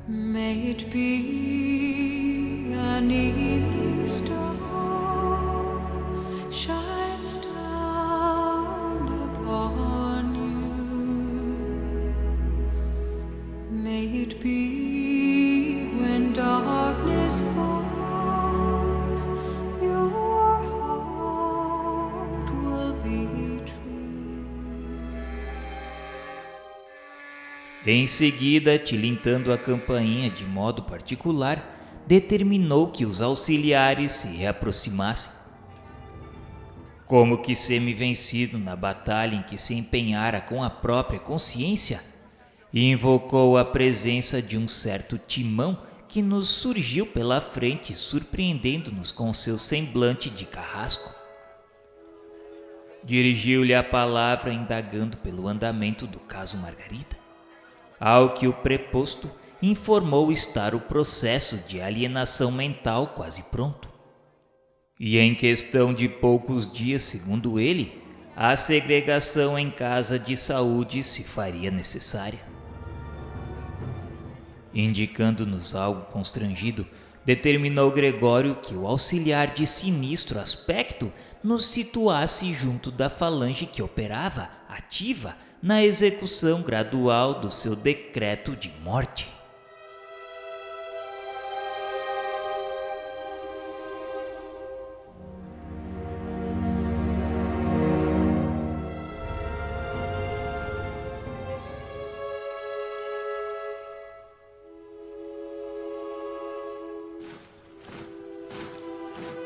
May it be an evening star shines down upon you. May it be when darkness falls, your heart will be true. Em seguida, tilintando a campainha de modo particular, determinou que os auxiliares se reaproximassem. Como que semi-vencido na batalha em que se empenhara com a própria consciência, invocou a presença de um certo Timão que nos surgiu pela frente, surpreendendo-nos com seu semblante de carrasco. Dirigiu-lhe a palavra indagando pelo andamento do caso Margarida, ao que o preposto informou estar o processo de alienação mental quase pronto. E em questão de poucos dias, segundo ele, a segregação em casa de saúde se faria necessária. Indicando-nos algo constrangido, determinou Gregório que o auxiliar de sinistro aspecto nos situasse junto da falange que operava, ativa, na execução gradual do seu decreto de morte.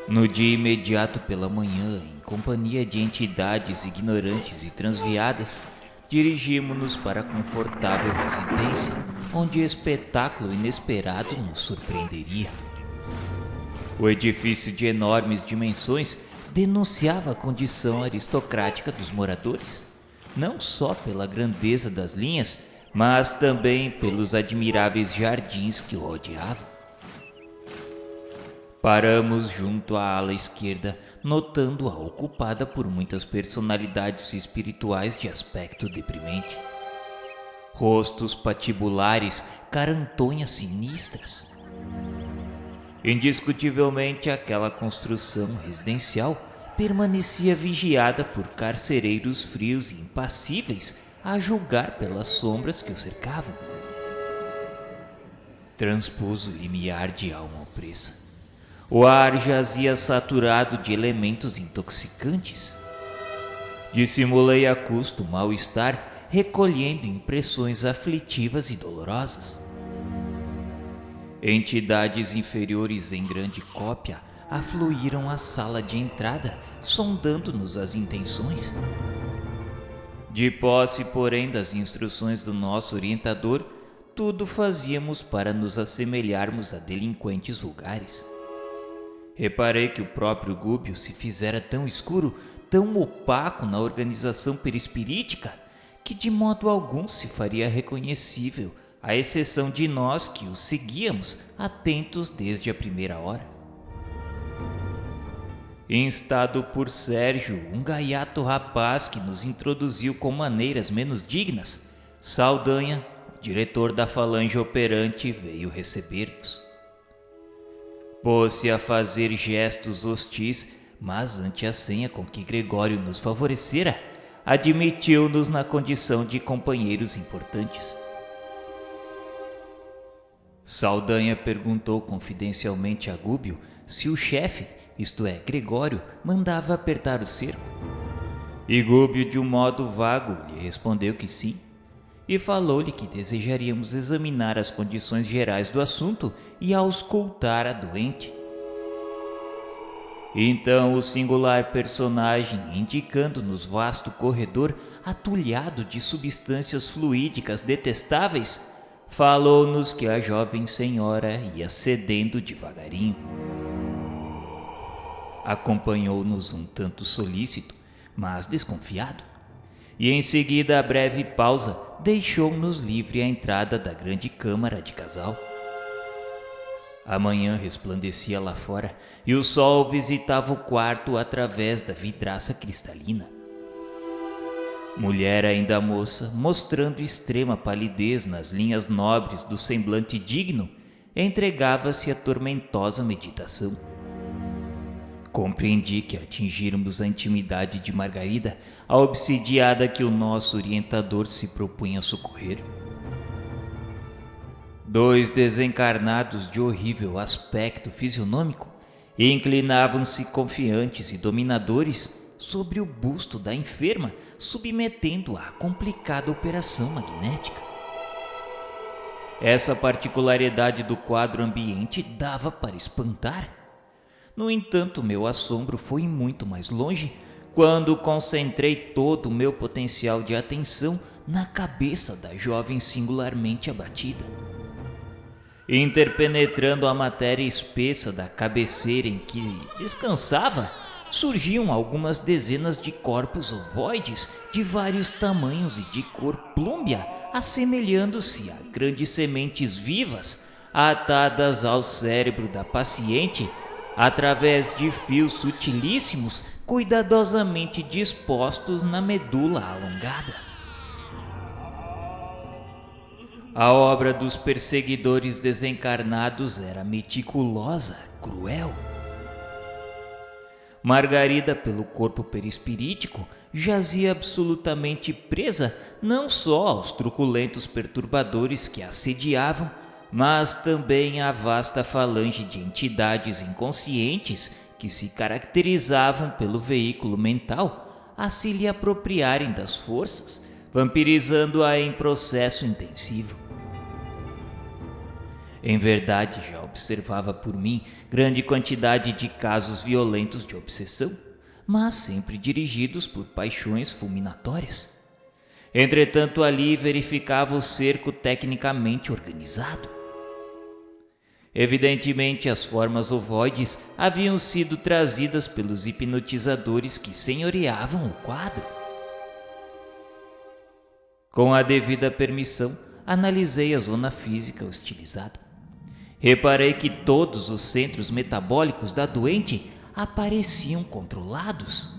No dia imediato pela manhã, em companhia de entidades ignorantes e transviadas, dirigimos-nos para a confortável residência, onde espetáculo inesperado nos surpreenderia. O edifício de enormes dimensões denunciava a condição aristocrática dos moradores, não só pela grandeza das linhas, mas também pelos admiráveis jardins que o rodeavam. Paramos junto à ala esquerda, notando-a ocupada por muitas personalidades espirituais de aspecto deprimente. Rostos patibulares, carantonhas sinistras. Indiscutivelmente, aquela construção residencial permanecia vigiada por carcereiros frios e impassíveis, a julgar pelas sombras que o cercavam. Transpus o limiar de alma opressa. O ar jazia saturado de elementos intoxicantes. Dissimulei a custo o mal-estar, recolhendo impressões aflitivas e dolorosas. Entidades inferiores em grande cópia afluíram à sala de entrada, sondando-nos as intenções. De posse, porém, das instruções do nosso orientador, tudo fazíamos para nos assemelharmos a delinquentes vulgares. Reparei que o próprio Gúbio se fizera tão escuro, tão opaco na organização perispirítica, que de modo algum se faria reconhecível, à exceção de nós que o seguíamos, atentos desde a primeira hora. Instado por Sérgio, um gaiato rapaz que nos introduziu com maneiras menos dignas, Saldanha, o diretor da falange operante, veio receber-nos. Pôs-se a fazer gestos hostis, mas ante a senha com que Gregório nos favorecera, admitiu-nos na condição de companheiros importantes. Saldanha perguntou confidencialmente a Gúbio se o chefe, isto é, Gregório, mandava apertar o cerco. E Gúbio, de um modo vago, lhe respondeu que sim, e falou-lhe que desejaríamos examinar as condições gerais do assunto e auscultar a doente. Então o singular personagem, indicando-nos vasto corredor atulhado de substâncias fluídicas detestáveis, falou-nos que a jovem senhora ia cedendo devagarinho. Acompanhou-nos um tanto solícito, mas desconfiado, e em seguida, a breve pausa, deixou-nos livre a entrada da grande câmara de casal. A manhã resplandecia lá fora e o sol visitava o quarto através da vidraça cristalina. Mulher ainda moça, mostrando extrema palidez nas linhas nobres do semblante digno, entregava-se à tormentosa meditação. Compreendi que atingíramos a intimidade de Margarida, a obsidiada que o nosso orientador se propunha a socorrer. Dois desencarnados de horrível aspecto fisionômico inclinavam-se confiantes e dominadores sobre o busto da enferma, submetendo-a à complicada operação magnética. Essa particularidade do quadro ambiente dava para espantar. No entanto, meu assombro foi muito mais longe quando concentrei todo o meu potencial de atenção na cabeça da jovem singularmente abatida. Interpenetrando a matéria espessa da cabeceira em que descansava, surgiam algumas dezenas de corpos ovoides de vários tamanhos e de cor plúmbea, assemelhando-se a grandes sementes vivas atadas ao cérebro da paciente através de fios sutilíssimos cuidadosamente dispostos na medula alongada. A obra dos perseguidores desencarnados era meticulosa, cruel. Margarida, pelo corpo perispirítico, jazia absolutamente presa não só aos truculentos perturbadores que a assediavam, mas também à vasta falange de entidades inconscientes que se caracterizavam pelo veículo mental a se lhe apropriarem das forças, vampirizando-a em processo intensivo. Em verdade, já observava por mim grande quantidade de casos violentos de obsessão, mas sempre dirigidos por paixões fulminatórias. Entretanto, ali verificava o cerco tecnicamente organizado. Evidentemente, as formas ovoides haviam sido trazidas pelos hipnotizadores que senhoreavam o quadro. Com a devida permissão, analisei a zona física hostilizada. Reparei que todos os centros metabólicos da doente apareciam controlados.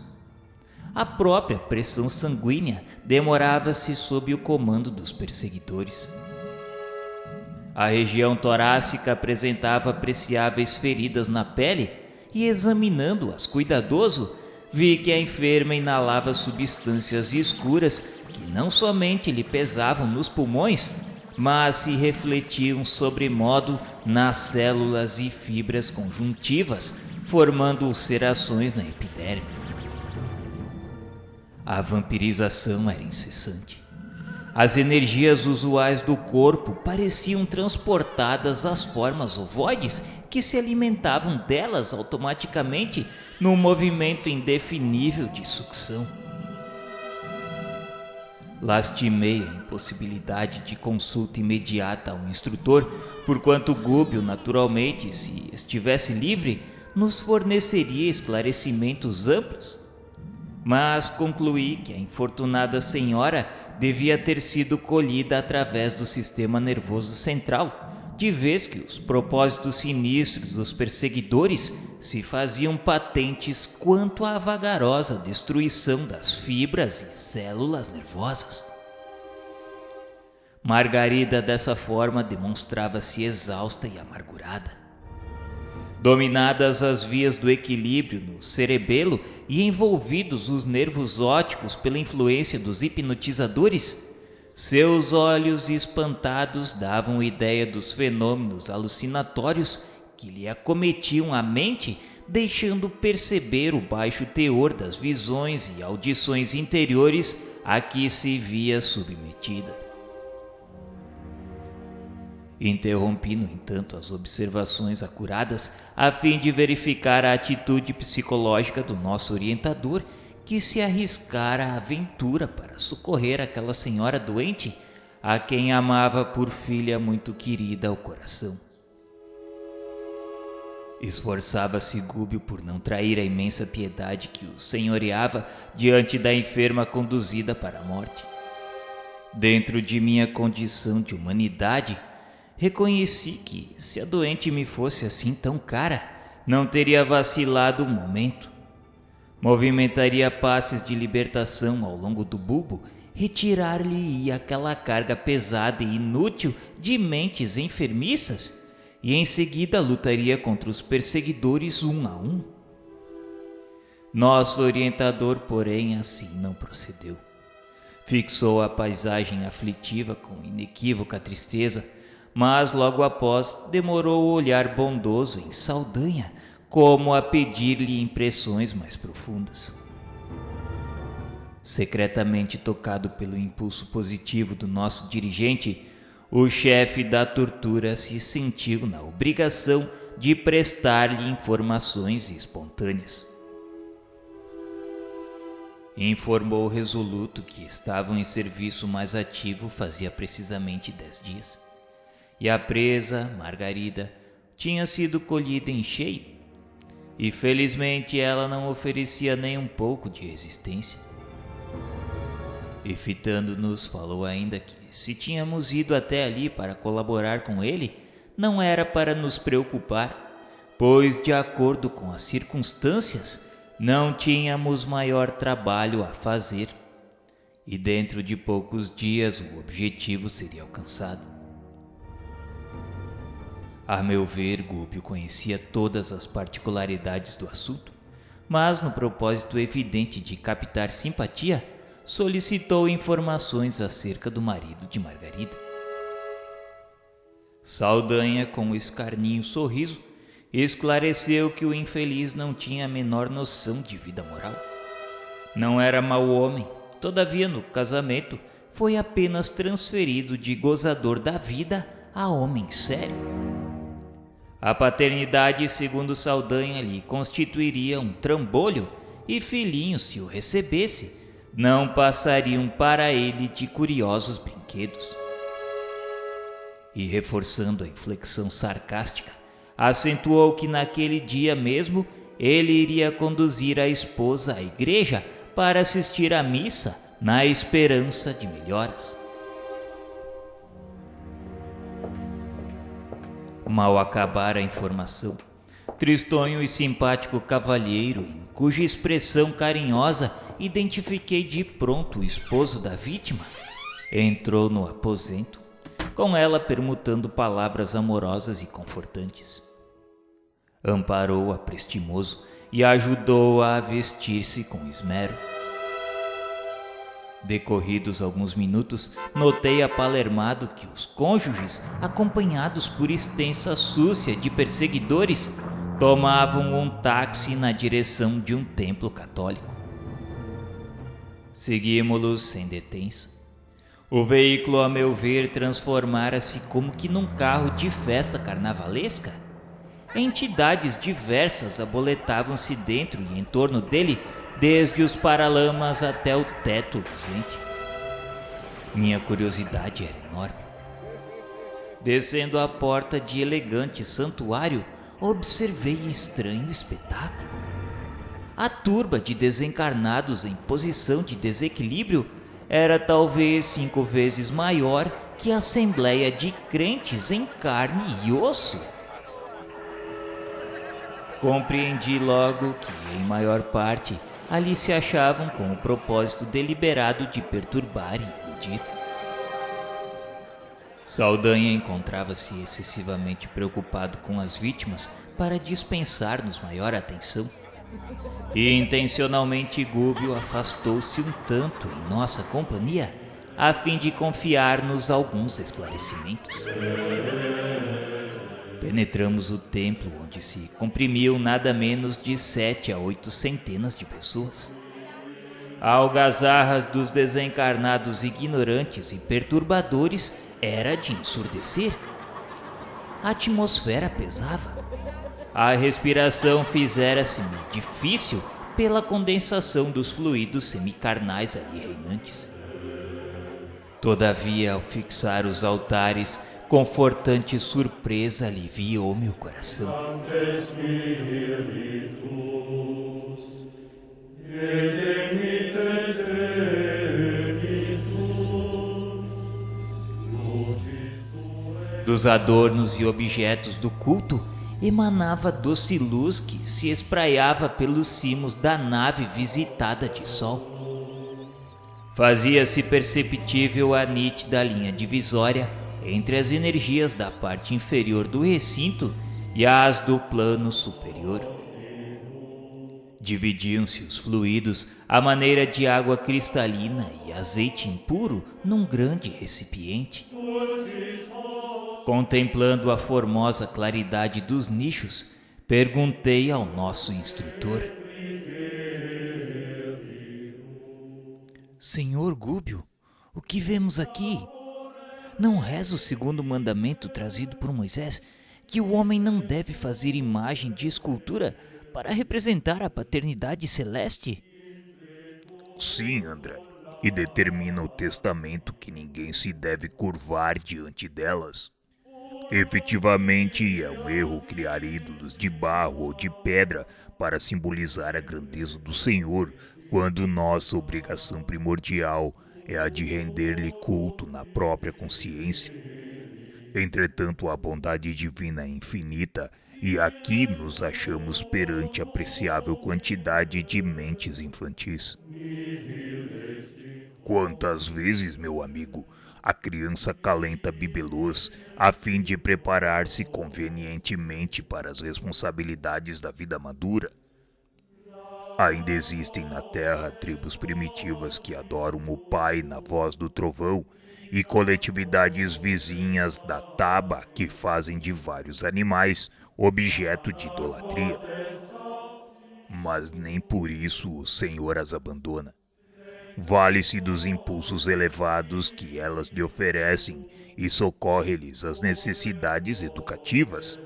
A própria pressão sanguínea demorava-se sob o comando dos perseguidores. A região torácica apresentava apreciáveis feridas na pele e, examinando-as cuidadoso, vi que a enferma inalava substâncias escuras que não somente lhe pesavam nos pulmões, mas se refletiam sobremodo nas células e fibras conjuntivas, formando ulcerações na epiderme. A vampirização era incessante. As energias usuais do corpo pareciam transportadas às formas ovoides que se alimentavam delas automaticamente num movimento indefinível de sucção. Lastimei a impossibilidade de consulta imediata ao instrutor, porquanto Gúbio, naturalmente, se estivesse livre, nos forneceria esclarecimentos amplos. Mas concluí que a infortunada senhora devia ter sido colhida através do sistema nervoso central, de vez que os propósitos sinistros dos perseguidores se faziam patentes quanto à vagarosa destruição das fibras e células nervosas. Margarida, dessa forma, demonstrava-se exausta e amargurada. Dominadas as vias do equilíbrio no cerebelo e envolvidos os nervos ópticos pela influência dos hipnotizadores, seus olhos espantados davam ideia dos fenômenos alucinatórios que lhe acometiam a mente, deixando perceber o baixo teor das visões e audições interiores a que se via submetida. Interrompi, no entanto, as observações acuradas a fim de verificar a atitude psicológica do nosso orientador, que se arriscara à aventura para socorrer aquela senhora doente, a quem amava por filha muito querida ao coração. Esforçava-se Gúbio por não trair a imensa piedade que o senhoreava diante da enferma conduzida para a morte. Dentro de minha condição de humanidade, reconheci que, se a doente me fosse assim tão cara, não teria vacilado um momento. movimentaria passes de libertação ao longo do bulbo, retirar-lhe-ia aquela carga pesada e inútil de mentes enfermiças, e em seguida lutaria contra os perseguidores um a um. Nosso orientador, porém, assim não procedeu. Fixou a paisagem aflitiva com inequívoca tristeza, mas logo após demorou o olhar bondoso em Saldanha, como a pedir-lhe impressões mais profundas. Secretamente tocado pelo impulso positivo do nosso dirigente, o chefe da tortura se sentiu na obrigação de prestar-lhe informações espontâneas. Informou resoluto que estavam em serviço mais ativo fazia precisamente 10 dias, e a presa, Margarida, tinha sido colhida em cheio, e felizmente ela não oferecia nem um pouco de resistência. E fitando-nos, falou ainda que, se tínhamos ido até ali para colaborar com ele, não era para nos preocupar, pois, de acordo com as circunstâncias, não tínhamos maior trabalho a fazer, e dentro de poucos dias o objetivo seria alcançado. A meu ver, Gúpio conhecia todas as particularidades do assunto, mas no propósito evidente de captar simpatia, solicitou informações acerca do marido de Margarida. Saldanha, com um escarninho sorriso, esclareceu que o infeliz não tinha a menor noção de vida moral. Não era mau homem, todavia no casamento foi apenas transferido de gozador da vida a homem sério. A paternidade, segundo Saldanha, lhe constituiria um trambolho e filhinhos, se o recebesse, não passariam para ele de curiosos brinquedos. E reforçando a inflexão sarcástica, acentuou que naquele dia mesmo ele iria conduzir a esposa à igreja para assistir à missa na esperança de melhoras. Mal acabara a informação, tristonho e simpático cavalheiro, em cuja expressão carinhosa identifiquei de pronto o esposo da vítima, entrou no aposento, com ela permutando palavras amorosas e confortantes. Amparou-a prestimoso e ajudou-a a vestir-se com esmero. Decorridos alguns minutos, notei apalermado que os cônjuges, acompanhados por extensa súcia de perseguidores, tomavam um táxi na direção de um templo católico. Seguimos-los sem detença. O veículo, a meu ver, transformara-se como que num carro de festa carnavalesca. Entidades diversas aboletavam-se dentro e em torno dele, desde os paralamas até o teto luzente. Minha curiosidade era enorme. Descendo a porta de elegante santuário, observei estranho espetáculo. A turba de desencarnados em posição de desequilíbrio era talvez 5 vezes maior que a assembleia de crentes em carne e osso. Compreendi logo que, em maior parte, ali se achavam com o propósito deliberado de perturbar e iludir. Saldanha encontrava-se excessivamente preocupado com as vítimas para dispensar-nos maior atenção, e intencionalmente Gúbio afastou-se um tanto em nossa companhia, a fim de confiar-nos alguns esclarecimentos. Penetramos o templo, onde se comprimiam nada menos de 7 a 8 centenas de pessoas. A algazarra dos desencarnados ignorantes e perturbadores era de ensurdecer. A atmosfera pesava. A respiração fizera-se-me difícil pela condensação dos fluidos semicarnais ali reinantes. Todavia, ao fixar os altares, confortante surpresa aliviou meu coração. Dos adornos e objetos do culto, emanava doce luz que se espraiava pelos cimos da nave visitada de sol. Fazia-se perceptível a nítida linha divisória entre as energias da parte inferior do recinto e as do plano superior. Dividiam-se os fluidos à maneira de água cristalina e azeite impuro num grande recipiente. Contemplando a formosa claridade dos nichos, perguntei ao nosso instrutor: Senhor Gúbio, o que vemos aqui? Não reza o segundo mandamento trazido por Moisés, que o homem não deve fazer imagem de escultura para representar a paternidade celeste? Sim, André, e determina o testamento que ninguém se deve curvar diante delas. Efetivamente, é um erro criar ídolos de barro ou de pedra para simbolizar a grandeza do Senhor, quando nossa obrigação primordial é a de render-lhe culto na própria consciência. Entretanto, a bondade divina é infinita, e aqui nos achamos perante apreciável quantidade de mentes infantis. Quantas vezes, meu amigo, a criança calenta bibelôs a fim de preparar-se convenientemente para as responsabilidades da vida madura? Ainda existem na Terra tribos primitivas que adoram o Pai na voz do trovão e coletividades vizinhas da taba que fazem de vários animais objeto de idolatria. Mas nem por isso o Senhor as abandona. Vale-se dos impulsos elevados que elas lhe oferecem e socorre-lhes as necessidades educativas.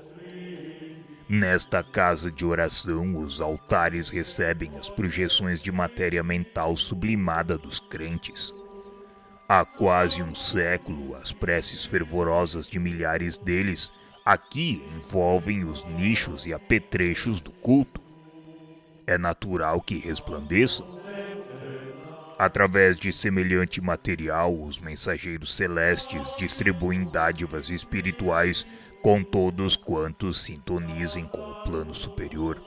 Nesta casa de oração, os altares recebem as projeções de matéria mental sublimada dos crentes. Há quase um século, as preces fervorosas de milhares deles aqui envolvem os nichos e apetrechos do culto. É natural que resplandeçam. Através de semelhante material, os mensageiros celestes distribuem dádivas espirituais com todos quantos sintonizem com o plano superior.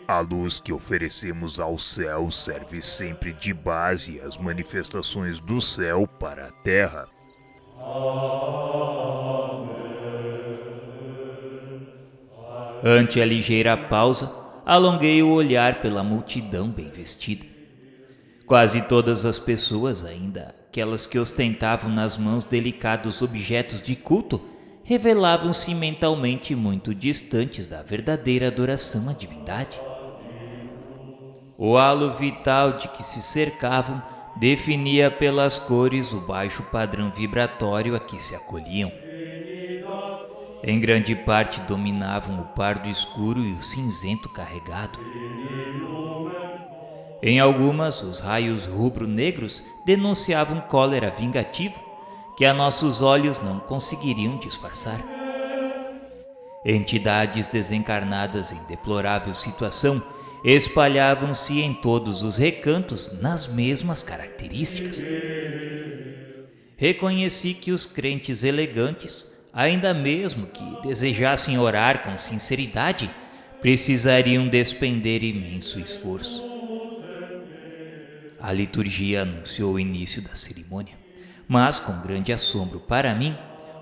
A luz que oferecemos ao céu serve sempre de base às manifestações do céu para a terra. Ante a ligeira pausa, alonguei o olhar pela multidão bem vestida. Quase todas as pessoas, ainda aquelas que ostentavam nas mãos delicados objetos de culto, revelavam-se mentalmente muito distantes da verdadeira adoração à divindade. O halo vital de que se cercavam definia pelas cores o baixo padrão vibratório a que se acolhiam. Em grande parte dominavam o pardo escuro e o cinzento carregado. Em algumas, os raios rubro-negros denunciavam cólera vingativa, que a nossos olhos não conseguiriam disfarçar. Entidades desencarnadas em deplorável situação espalhavam-se em todos os recantos nas mesmas características. Reconheci que os crentes elegantes, ainda mesmo que desejassem orar com sinceridade, precisariam despender imenso esforço. A liturgia anunciou o início da cerimônia, mas, com grande assombro para mim,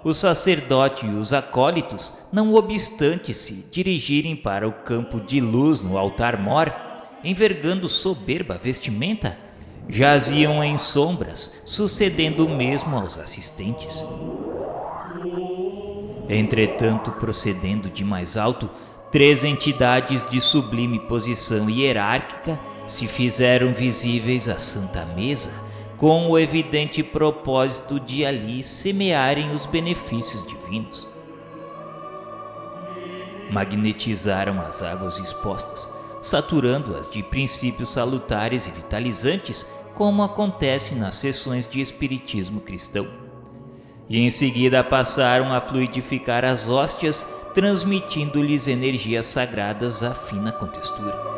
o sacerdote e os acólitos, não obstante se dirigirem para o campo de luz no altar-mor, envergando soberba vestimenta, jaziam em sombras, sucedendo o mesmo aos assistentes. Entretanto, procedendo de mais alto, 3 entidades de sublime posição hierárquica se fizeram visíveis à Santa Mesa, com o evidente propósito de ali semearem os benefícios divinos. Magnetizaram as águas expostas, saturando-as de princípios salutares e vitalizantes, como acontece nas sessões de espiritismo cristão. E em seguida passaram a fluidificar as hóstias, transmitindo-lhes energias sagradas à fina contextura.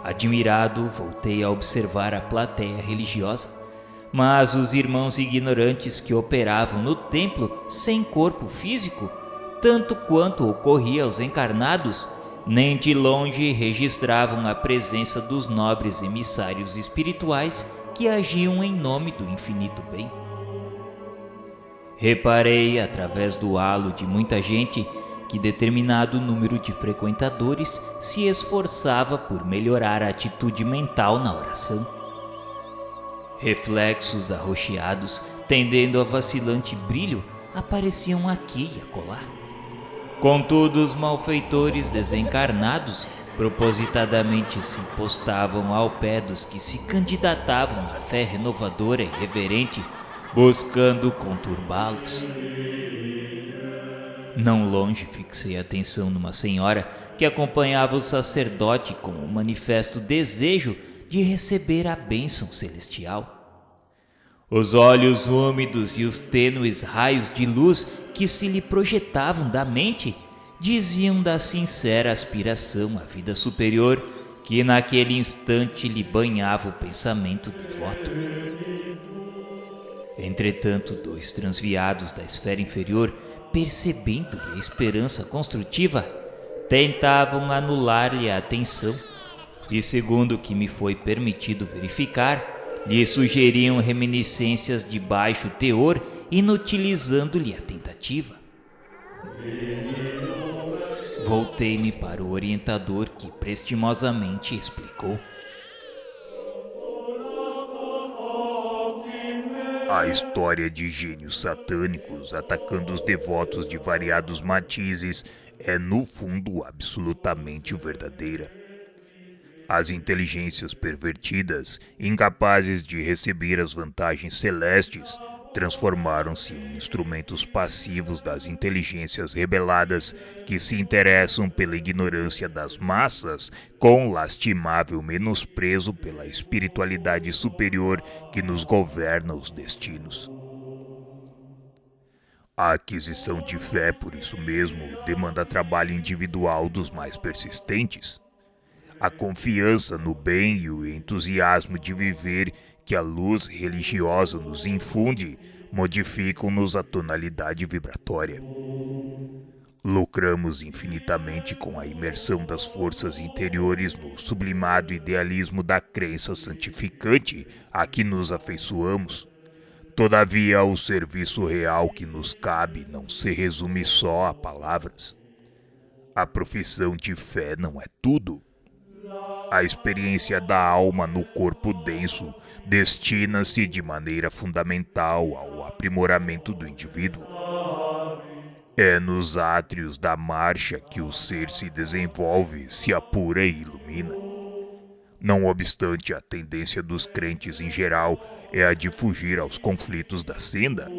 Admirado, voltei a observar a plateia religiosa, mas os irmãos ignorantes que operavam no templo sem corpo físico tanto quanto ocorria aos encarnados, nem de longe registravam a presença dos nobres emissários espirituais que agiam em nome do infinito bem. Reparei, através do halo de muita gente, que determinado número de frequentadores se esforçava por melhorar a atitude mental na oração. Reflexos arroxeados, tendendo a vacilante brilho, apareciam aqui e acolá. Contudo, os malfeitores desencarnados propositadamente se postavam ao pé dos que se candidatavam à fé renovadora e reverente, buscando conturbá-los. Não longe fixei a atenção numa senhora que acompanhava o sacerdote com um manifesto desejo de receber a bênção celestial. Os olhos úmidos e os tênues raios de luz que se lhe projetavam da mente diziam da sincera aspiração à vida superior que naquele instante lhe banhava o pensamento devoto. Entretanto, dois transviados da esfera inferior, percebendo-lhe a esperança construtiva, tentavam anular-lhe a atenção e, segundo o que me foi permitido verificar, lhe sugeriam reminiscências de baixo teor, inutilizando-lhe a tentativa. Voltei-me para o orientador, que prestimosamente explicou. A história de gênios satânicos atacando os devotos de variados matizes é, no fundo, absolutamente verdadeira. As inteligências pervertidas, incapazes de receber as vantagens celestes, transformaram-se em instrumentos passivos das inteligências rebeladas que se interessam pela ignorância das massas, com lastimável menosprezo pela espiritualidade superior que nos governa os destinos. A aquisição de fé, por isso mesmo, demanda trabalho individual dos mais persistentes. A confiança no bem e o entusiasmo de viver que a luz religiosa nos infunde modificam-nos a tonalidade vibratória. Lucramos infinitamente com a imersão das forças interiores no sublimado idealismo da crença santificante a que nos afeiçoamos. Todavia, o serviço real que nos cabe não se resume só a palavras. A profissão de fé não é tudo. A experiência da alma no corpo denso destina-se de maneira fundamental ao aprimoramento do indivíduo. É nos átrios da marcha que o ser se desenvolve, se apura e ilumina. Não obstante, a tendência dos crentes em geral é a de fugir aos conflitos da senda.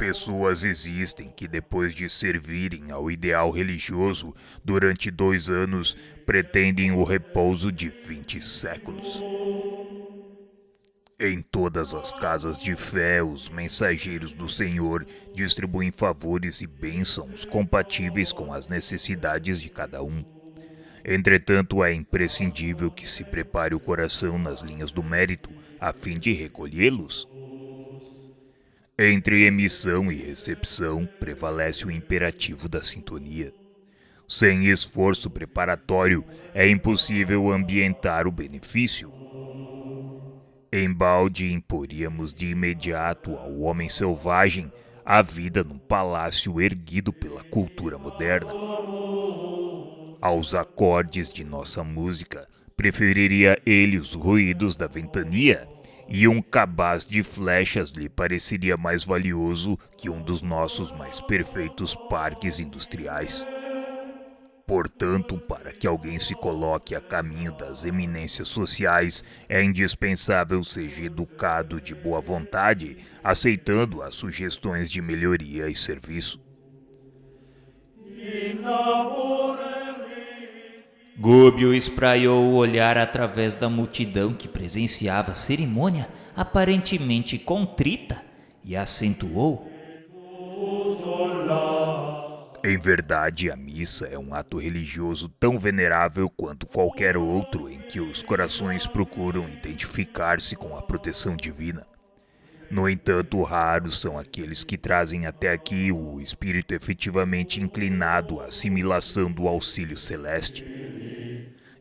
Pessoas existem que, depois de servirem ao ideal religioso durante 2 anos, pretendem o repouso de 20 séculos. Em todas as casas de fé, os mensageiros do Senhor distribuem favores e bênçãos compatíveis com as necessidades de cada um. Entretanto, é imprescindível que se prepare o coração nas linhas do mérito, a fim de recolhê-los. Entre emissão e recepção prevalece o imperativo da sintonia. Sem esforço preparatório, é impossível ambientar o benefício. Embalde imporíamos de imediato ao homem selvagem a vida num palácio erguido pela cultura moderna. Aos acordes de nossa música, preferiria ele os ruídos da ventania, e um cabaz de flechas lhe pareceria mais valioso que um dos nossos mais perfeitos parques industriais. Portanto, para que alguém se coloque a caminho das eminências sociais, é indispensável seja educado de boa vontade, aceitando as sugestões de melhoria e serviço. Gúbio espraiou o olhar através da multidão que presenciava a cerimônia aparentemente contrita e acentuou: Em verdade, a missa é um ato religioso tão venerável quanto qualquer outro em que os corações procuram identificar-se com a proteção divina. No entanto, raros são aqueles que trazem até aqui o espírito efetivamente inclinado à assimilação do auxílio celeste.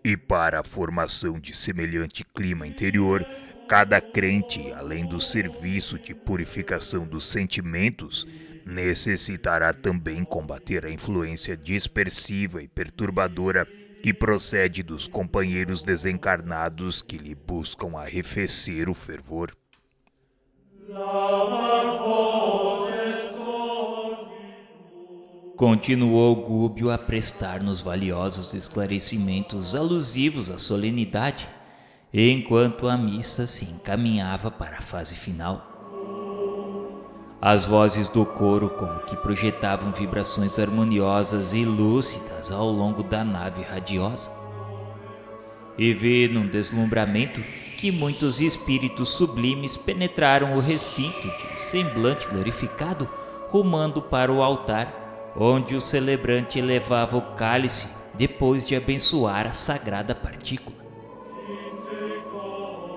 E para a formação de semelhante clima interior, cada crente, além do serviço de purificação dos sentimentos, necessitará também combater a influência dispersiva e perturbadora que procede dos companheiros desencarnados que lhe buscam arrefecer o fervor. Continuou Gúbio a prestar-nos valiosos esclarecimentos alusivos à solenidade, enquanto a missa se encaminhava para a fase final. As vozes do coro como que projetavam vibrações harmoniosas e lúcidas ao longo da nave radiosa. E vi num deslumbramento que muitos espíritos sublimes penetraram o recinto de semblante glorificado, rumando para o altar, onde o celebrante elevava o cálice depois de abençoar a sagrada partícula.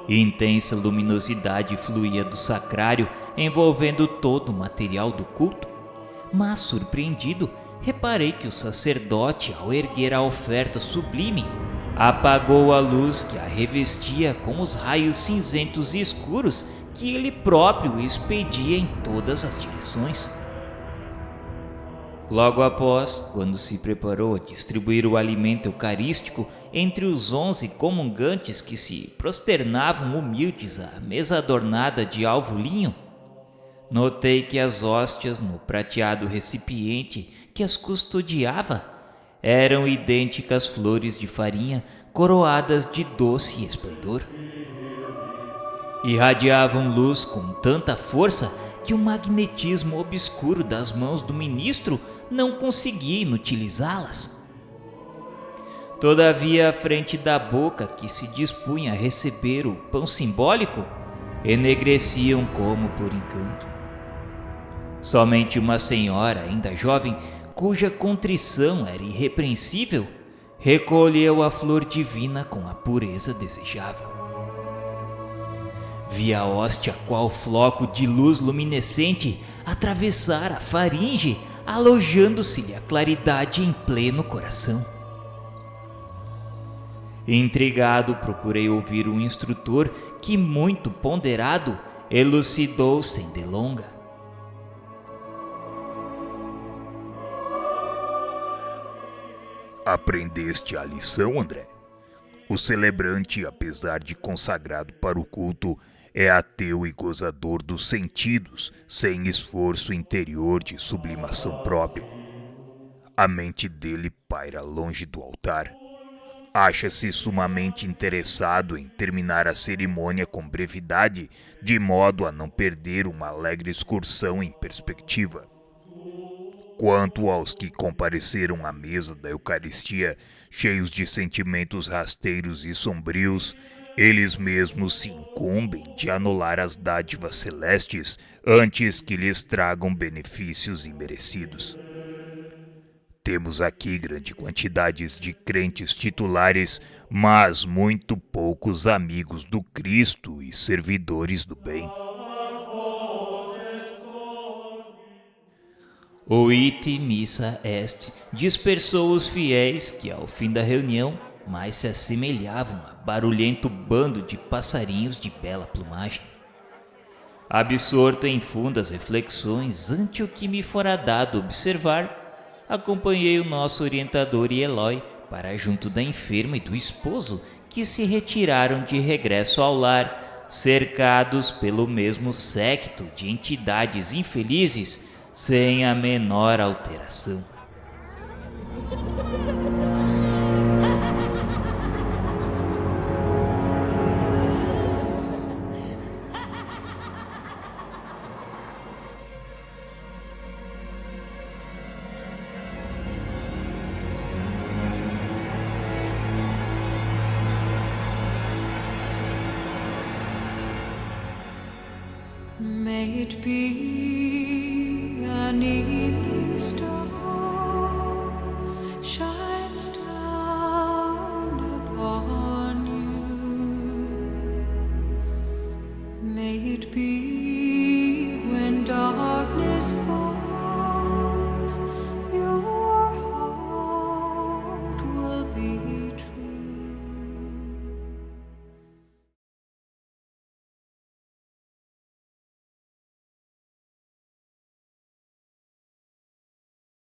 Intensa luminosidade fluía do sacrário, envolvendo todo o material do culto, mas, surpreendido, reparei que o sacerdote, ao erguer a oferta sublime, apagou a luz que a revestia com os raios cinzentos e escuros que ele próprio expedia em todas as direções. Logo após, quando se preparou a distribuir o alimento eucarístico entre os 11 comungantes que se prosternavam humildes à mesa adornada de alvo linho, notei que as hóstias no prateado recipiente que as custodiava eram idênticas flores de farinha coroadas de doce esplendor. Irradiavam luz com tanta força que o magnetismo obscuro das mãos do ministro não conseguia inutilizá-las. Todavia, à frente da boca que se dispunha a receber o pão simbólico, enegreciam como por encanto. Somente uma senhora, ainda jovem, cuja contrição era irrepreensível, recolheu a flor divina com a pureza desejável. Vi a hóstia qual floco de luz luminescente atravessar a faringe, alojando-se-lhe a claridade em pleno coração. Intrigado, procurei ouvir o instrutor que, muito ponderado, elucidou sem delonga. Aprendeste a lição, André? O celebrante, apesar de consagrado para o culto, é ateu e gozador dos sentidos, sem esforço interior de sublimação própria. A mente dele paira longe do altar. Acha-se sumamente interessado em terminar a cerimônia com brevidade, de modo a não perder uma alegre excursão em perspectiva. Quanto aos que compareceram à mesa da Eucaristia, cheios de sentimentos rasteiros e sombrios, eles mesmos se incumbem de anular as dádivas celestes antes que lhes tragam benefícios imerecidos. Temos aqui grande quantidade de crentes titulares, mas muito poucos amigos do Cristo e servidores do bem. O ite missa est dispersou os fiéis que, ao fim da reunião, mais se assemelhavam a barulhento bando de passarinhos de bela plumagem. Absorto em fundas reflexões ante o que me fora dado observar, acompanhei o nosso orientador e Eloy para junto da enferma e do esposo, que se retiraram de regresso ao lar, cercados pelo mesmo séquito de entidades infelizes, sem a menor alteração. May it be an evening star shines down upon you. May it be his voice.